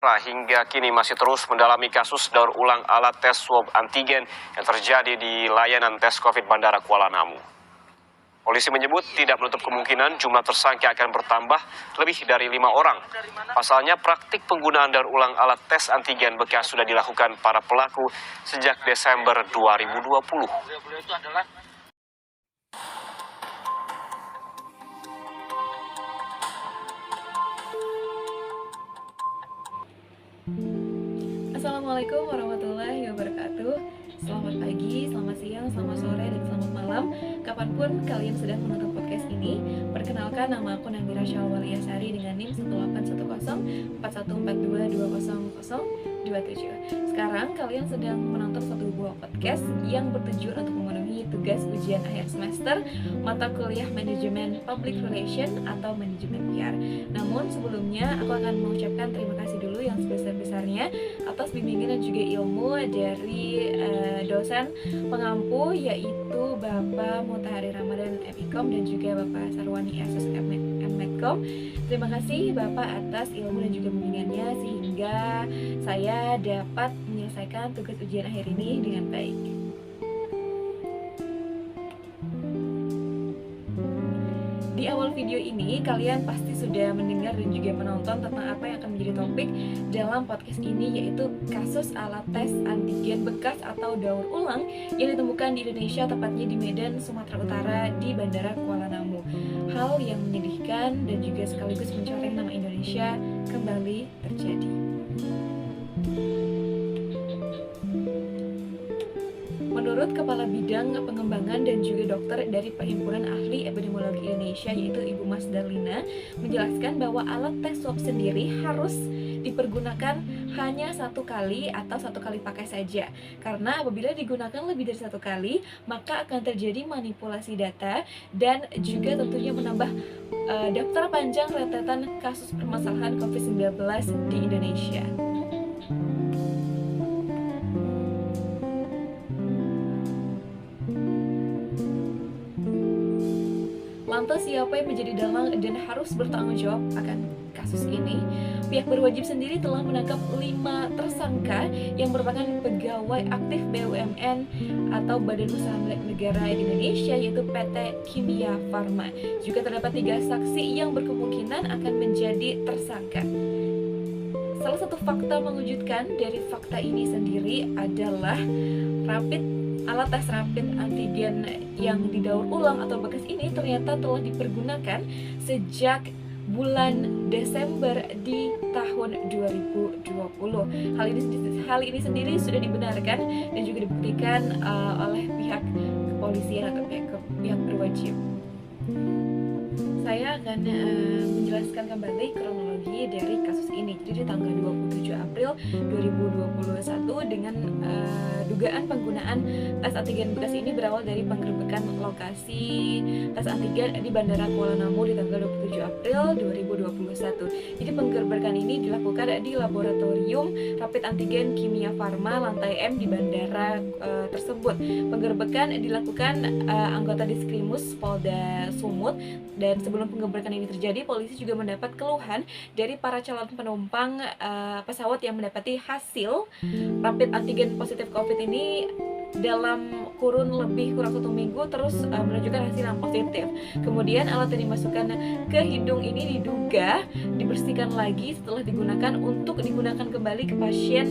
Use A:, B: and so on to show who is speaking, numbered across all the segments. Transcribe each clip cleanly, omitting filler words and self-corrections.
A: hingga kini masih terus mendalami kasus daur ulang alat tes swab antigen yang terjadi di layanan tes COVID Bandara Kuala Namu. Polisi menyebut tidak menutup kemungkinan jumlah tersangka akan bertambah lebih dari 5 orang. Pasalnya praktik penggunaan daur ulang alat tes antigen bekas sudah dilakukan para pelaku sejak Desember 2020.
B: Assalamualaikum warahmatullahi wabarakatuh. Selamat pagi, selamat siang, selamat sore, dan selamat malam kapanpun kalian sedang menonton podcast ini. Perkenalkan, nama aku Namira Syawaliyasari dengan NIM 1810414220027. Sekarang kalian sedang menonton satu buah podcast yang bertujuan untuk memenuhi tugas ujian akhir semester mata kuliah Manajemen Public Relation atau Manajemen PR. Namun sebelumnya aku akan mengucapkan terima kasih dulu yang sebesar-besarnya atas bimbingan dan juga ilmu dari dosen pengampu, yaitu Bapak Mutahari Ramadan MIKOM dan juga Bapak Sarwani Asus MMedkom. Terima kasih Bapak atas ilmu dan juga bimbingannya sehingga saya dapat menyelesaikan tugas ujian akhir ini dengan baik. Di awal video ini, kalian pasti sudah mendengar dan juga menonton tentang apa yang akan menjadi topik dalam podcast ini, yaitu kasus alat tes antigen bekas atau daur ulang yang ditemukan di Indonesia, tepatnya di Medan, Sumatera Utara, di Bandara Kuala Namu. Hal yang menyedihkan dan juga sekaligus mencoreng nama Indonesia kembali terjadi. Menurut Kepala Bidang Pengembangan dan juga dokter dari Perhimpunan Ahli Epidemiologi Indonesia, yaitu Ibu Mas Darlina, menjelaskan bahwa alat tes swab sendiri harus dipergunakan hanya satu kali atau satu kali pakai saja. Karena apabila digunakan lebih dari satu kali, maka akan terjadi manipulasi data dan juga tentunya menambah daftar panjang rentetan kasus permasalahan COVID-19 di Indonesia. Lantas siapa yang menjadi dalang dan harus bertanggung jawab akan kasus ini? Pihak berwajib sendiri telah menangkap 5 tersangka yang merupakan pegawai aktif BUMN atau Badan Usaha Milik Negara di Indonesia, yaitu PT Kimia Farma. Juga terdapat 3 saksi yang berkemungkinan akan menjadi tersangka. Salah satu fakta mengejutkan dari fakta ini sendiri adalah alat tes rapid antigen yang didaur ulang atau bekas ini ternyata telah dipergunakan sejak bulan Desember di tahun 2020. Hal ini sendiri sudah dibenarkan dan juga dibuktikan oleh pihak kepolisian atau pihak berwajib. Saya akan menjelaskan kembali kronologi dari kasus ini. Jadi di tanggal 27 April 2021 dengan dugaan penggunaan tes antigen bekas ini berawal dari penggerbekan lokasi tes antigen di Bandara Kuala Namu di tanggal 27 April 2021. Jadi penggerbekan ini dilakukan di laboratorium rapid antigen Kimia Farma lantai M di bandara tersebut. Penggerbekan dilakukan anggota Diskrimus Polda Sumut, dan sebelum penggerbekan ini terjadi, polisi juga mendapat keluhan dari para calon penumpang pesawat yang mendapati hasil rapid antigen positif COVID ini dalam kurun lebih kurang 1 minggu terus menunjukkan hasil yang positif. Kemudian alat yang dimasukkan ke hidung ini diduga dibersihkan lagi setelah digunakan untuk digunakan kembali ke pasien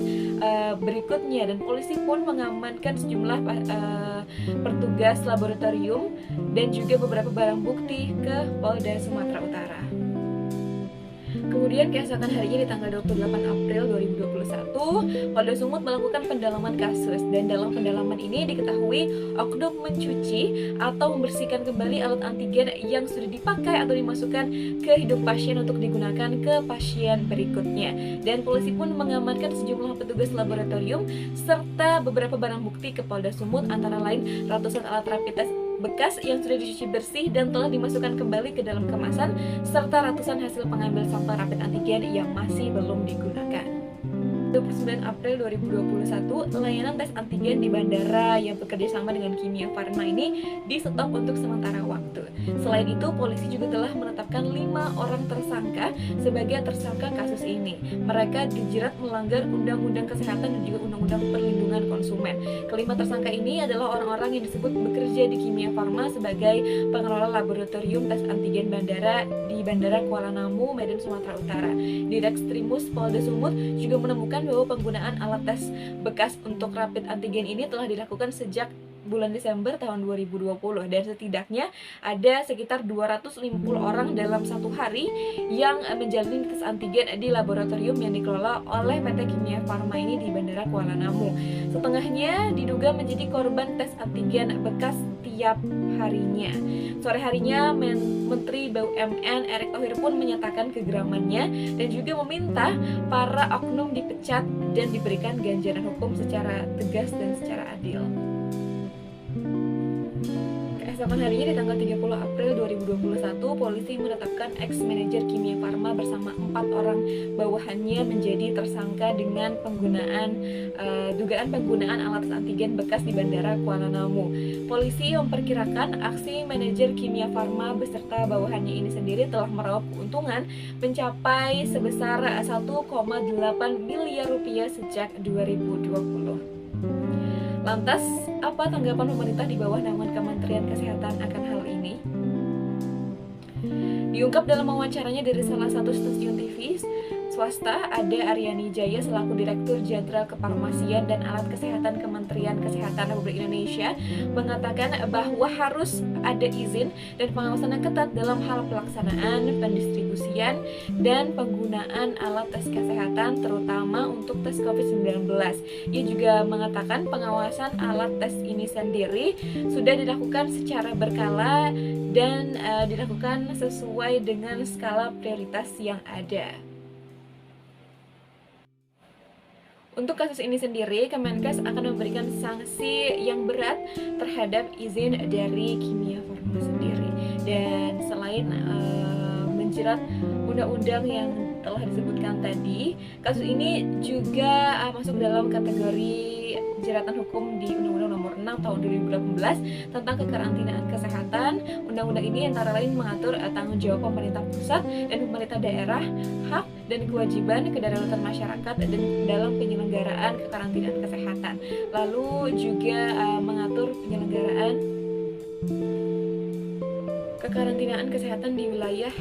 B: berikutnya, dan polisi pun mengamankan sejumlah petugas laboratorium dan juga beberapa barang bukti ke Polda Sumatera Utara. Kemudian keesokan harinya di tanggal 28 April 2021, Polda Sumut melakukan pendalaman kasus, dan dalam pendalaman ini diketahui oknum mencuci atau membersihkan kembali alat antigen yang sudah dipakai atau dimasukkan ke hidung pasien untuk digunakan ke pasien berikutnya. Dan polisi pun mengamankan sejumlah petugas laboratorium serta beberapa barang bukti ke Polda Sumut, antara lain ratusan alat rapid test bekas yang sudah dicuci bersih dan telah dimasukkan kembali ke dalam kemasan, serta ratusan hasil pengambil sampel rapid antigen yang masih belum digunakan. 29 April 2021, layanan tes antigen di bandara yang bekerja sama dengan Kimia Farma ini di-stop untuk sementara waktu. Selain itu, polisi juga telah menetapkan 5 orang tersangka sebagai tersangka kasus ini. Mereka dijerat melanggar Undang-Undang Kesehatan dan juga Undang-Undang Perlindungan Konsumen. Kelima tersangka ini adalah orang-orang yang disebut bekerja di Kimia Farma sebagai pengelola laboratorium tes antigen bandara di Bandara Kuala Namu, Medan, Sumatera Utara. Direktrimus Polda Sumut juga menemukan bahwa penggunaan alat tes bekas untuk rapid antigen ini telah dilakukan sejak bulan Desember tahun 2020 dan setidaknya ada sekitar 250 orang dalam satu hari yang menjalani tes antigen di laboratorium yang dikelola oleh PT Kimia Farma ini di Bandara Kuala Namu. Setengahnya diduga menjadi korban tes antigen bekas tiap harinya. Sore harinya Menteri BUMN Erick Thohir pun menyatakan kegeramannya dan juga meminta para oknum dipecat dan diberikan ganjaran hukum secara tegas dan secara adil. Keesokan harinya di tanggal 30 April 2021, polisi menetapkan ex-manajer Kimia Farma bersama 4 orang bawahannya menjadi tersangka dengan dugaan penggunaan alat antigen bekas di Bandara Kuala Namu. Polisi memperkirakan aksi manajer Kimia Farma beserta bawahannya ini sendiri telah meraup keuntungan mencapai sebesar 1,8 miliar rupiah sejak 2020. Lantas, apa tanggapan pemerintah di bawah naungan Kementerian Kesehatan akan hal ini? Diungkap dalam wawancaranya dari salah satu stasiun TV swasta, ada Aryani Jaya selaku Direktur Jenderal Kefarmasian dan Alat Kesehatan Kementerian Kesehatan Republik Indonesia mengatakan bahwa harus ada izin dan pengawasan yang ketat dalam hal pelaksanaan, pendistribusian, dan penggunaan alat tes kesehatan terutama untuk tes COVID-19. Ia juga mengatakan pengawasan alat tes ini sendiri sudah dilakukan secara berkala dan dilakukan sesuai dengan skala prioritas yang ada. Untuk kasus ini sendiri, Kemenkes akan memberikan sanksi yang berat terhadap izin dari Kimia Farma sendiri. Dan selain menjerat undang-undang yang telah disebutkan tadi, kasus ini juga masuk dalam kategori jeratan hukum di Undang-Undang Nomor 6 Tahun 2018 tentang kekarantinaan kesehatan. Undang-undang ini antara lain mengatur tanggung jawab pemerintah pusat dan pemerintah daerah, hak dan kewajiban kedaruratan masyarakat dan dalam penyelenggaraan kekarantinaan kesehatan. Lalu juga mengatur penyelenggaraan kekarantinaan kesehatan di wilayah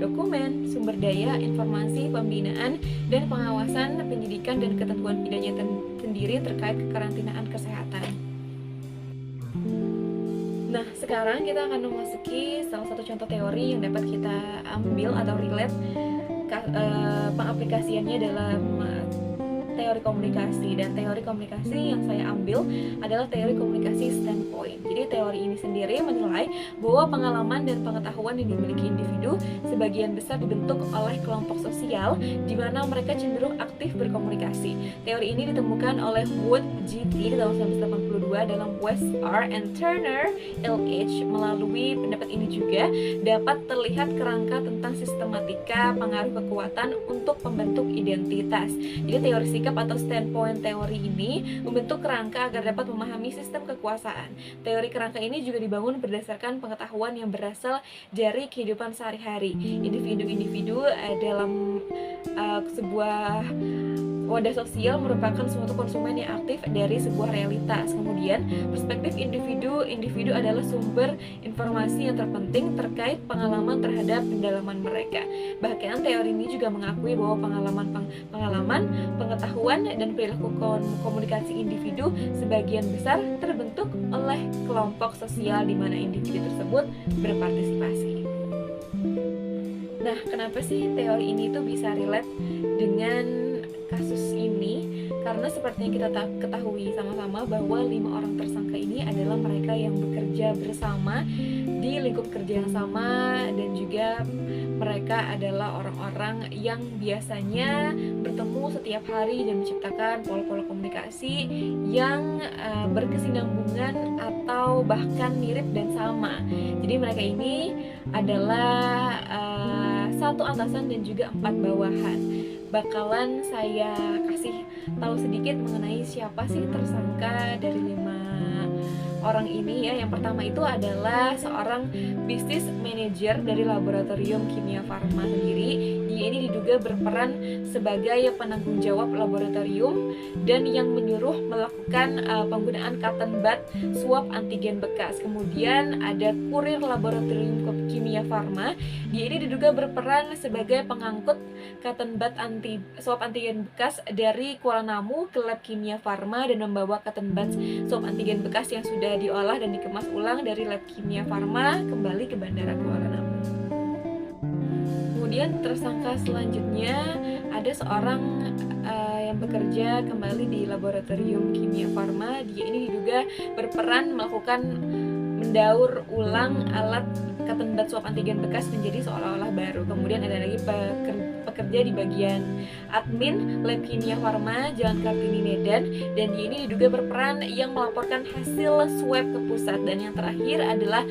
B: dokumen, sumber daya, informasi, pembinaan, dan pengawasan, penyidikan, dan ketentuan pidana sendiri terkait kekarantinaan kesehatan. Nah, sekarang kita akan memasuki salah satu contoh teori yang dapat kita ambil atau relate pengaplikasiannya dalam teori komunikasi. Dan teori komunikasi yang saya ambil adalah teori komunikasi standpoint. Jadi teori ini sendiri menilai bahwa pengalaman dan pengetahuan yang dimiliki individu sebagian besar dibentuk oleh kelompok sosial di mana mereka cenderung aktif berkomunikasi. Teori ini ditemukan oleh Wood G.T. tahun 1982 dalam West R. and Turner LH. Melalui pendapat ini juga dapat terlihat kerangka tentang sistematika pengaruh kekuatan untuk pembentuk identitas. Jadi teori sikap atau standpoint teori ini membentuk kerangka agar dapat memahami sistem kekuasaan. Teori kerangka ini juga dibangun berdasarkan pengetahuan yang berasal dari kehidupan sehari-hari. Individu-individu dalam sebuah wadah sosial merupakan suatu konsumen yang aktif dari sebuah realitas. Kemudian, perspektif individu adalah sumber informasi yang terpenting terkait pengalaman terhadap pendalaman mereka. Bahkan teori ini juga mengakui bahwa pengalaman, pengetahuan, dan perilaku komunikasi individu sebagian besar terbentuk oleh kelompok sosial di mana individu tersebut berpartisipasi. Nah, kenapa sih teori ini tuh bisa relate dengan kasus ini? Karena seperti yang kita ketahui sama-sama bahwa 5 orang tersangka ini adalah mereka yang bekerja bersama di lingkup kerja yang sama, dan juga mereka adalah orang-orang yang biasanya bertemu setiap hari dan menciptakan pola-pola komunikasi yang berkesinambungan atau bahkan mirip dan sama. Jadi mereka ini adalah 1 atasan dan juga 4 bawahan. bakalan saya kasih tahu sedikit mengenai siapa sih tersangka dari 5 orang ini ya. Yang pertama itu adalah seorang bisnis manajer dari laboratorium kimia farma sendiri. Dia ini diduga berperan sebagai penanggung jawab laboratorium dan yang menyuruh melakukan penggunaan cotton bud swab antigen bekas. Kemudian ada kurir laboratorium kimia farma. Dia ini diduga berperan sebagai pengangkut cotton bud swab antigen bekas dari Kuala Namu ke lab kimia farma dan membawa cotton bud swab antigen bekas yang sudah diolah dan dikemas ulang dari lab kimia farma kembali ke Bandara Kuala Namu. Kemudian tersangka selanjutnya ada seorang yang bekerja kembali di laboratorium kimia farma. Dia ini diduga berperan melakukan mendaur ulang alat cotton bud swab antigen bekas menjadi seolah-olah baru. Kemudian ada lagi pekerja di bagian admin lab kimia farma Jalan Kartini Medan, dan dia ini diduga berperan yang melaporkan hasil swab ke pusat. Dan yang terakhir adalah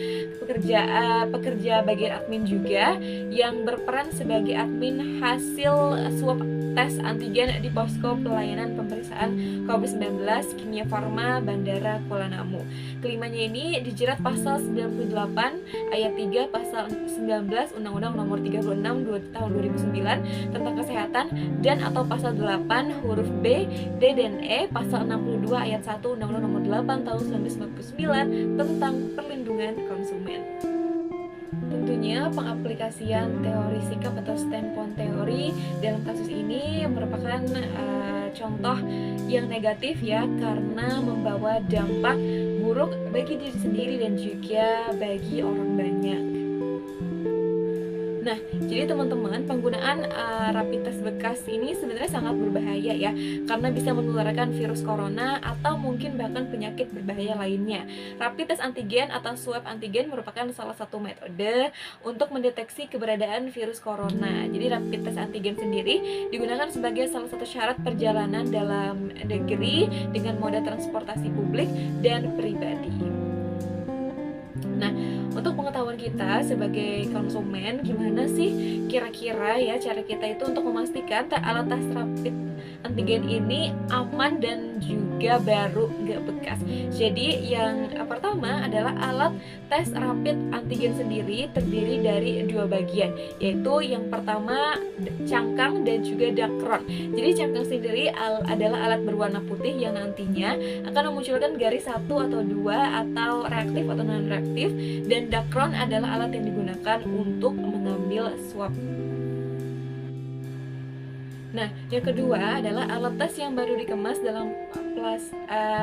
B: pekerja bagian admin juga yang berperan sebagai admin hasil swab tes antigen di posko pelayanan pemeriksaan COVID-19 kimia farma Bandara Kuala Namu. Kelimanya ini dijerat pasal 98 ayat 3 pasal 19 Undang-Undang Nomor 36 tahun 2009 tentang kesehatan dan atau pasal 8 huruf B, D dan E pasal 62 ayat 1 Undang-Undang Nomor 8 tahun 1999 tentang perlindungan konsumen. Tentunya pengaplikasian teori sikap atau standpoint teori dalam kasus ini merupakan contoh yang negatif ya, karena membawa dampak buruk bagi diri sendiri dan juga bagi orang banyak. Nah, jadi teman-teman, penggunaan rapid test bekas ini sebenarnya sangat berbahaya ya, karena bisa menularkan virus corona atau mungkin bahkan penyakit berbahaya lainnya. Rapid test antigen atau swab antigen merupakan salah satu metode untuk mendeteksi keberadaan virus corona. Jadi rapid test antigen sendiri digunakan sebagai salah satu syarat perjalanan dalam negeri dengan moda transportasi publik dan pribadi. Nah, untuk pengetahuan kita sebagai konsumen, gimana sih kira-kira ya cara kita itu untuk memastikan alat tes rapid antigen ini aman dan juga baru, nggak bekas. Jadi yang pertama adalah alat tes rapid antigen sendiri terdiri dari 2 bagian, yaitu yang pertama cangkang dan juga dakron. Jadi cangkang sendiri adalah alat berwarna putih yang nantinya akan memunculkan garis 1 atau 2 atau reaktif atau non reaktif, dan dakron adalah alat yang digunakan untuk mengambil swab. Nah, yang kedua adalah alat tes yang baru dikemas dalam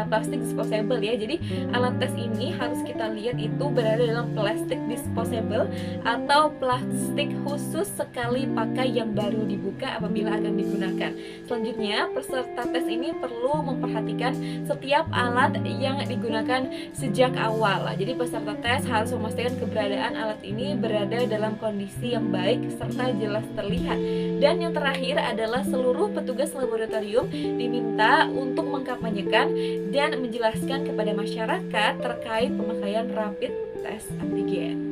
B: plastik disposable ya. Jadi alat tes ini harus kita lihat itu berada dalam plastik disposable atau plastik khusus sekali pakai yang baru dibuka apabila akan digunakan. Selanjutnya, peserta tes ini perlu memperhatikan setiap alat yang digunakan sejak awal. Jadi peserta tes harus memastikan keberadaan alat ini berada dalam kondisi yang baik serta jelas terlihat. Dan yang terakhir adalah seluruh petugas laboratorium diminta untuk mengkampanyekan dan menjelaskan kepada masyarakat terkait pemakaian rapid test antigen.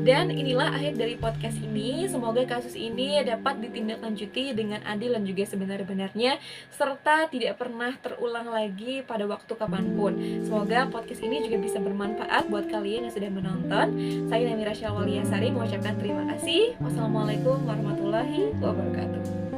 B: Dan inilah akhir dari podcast ini. Semoga kasus ini dapat ditindaklanjuti dengan adil dan juga sebenar-benarnya, serta tidak pernah terulang lagi pada waktu kapanpun. Semoga podcast ini juga bisa bermanfaat buat kalian yang sudah menonton. Saya Namira Syawaliyasari mengucapkan terima kasih. Wassalamualaikum warahmatullahi wabarakatuh.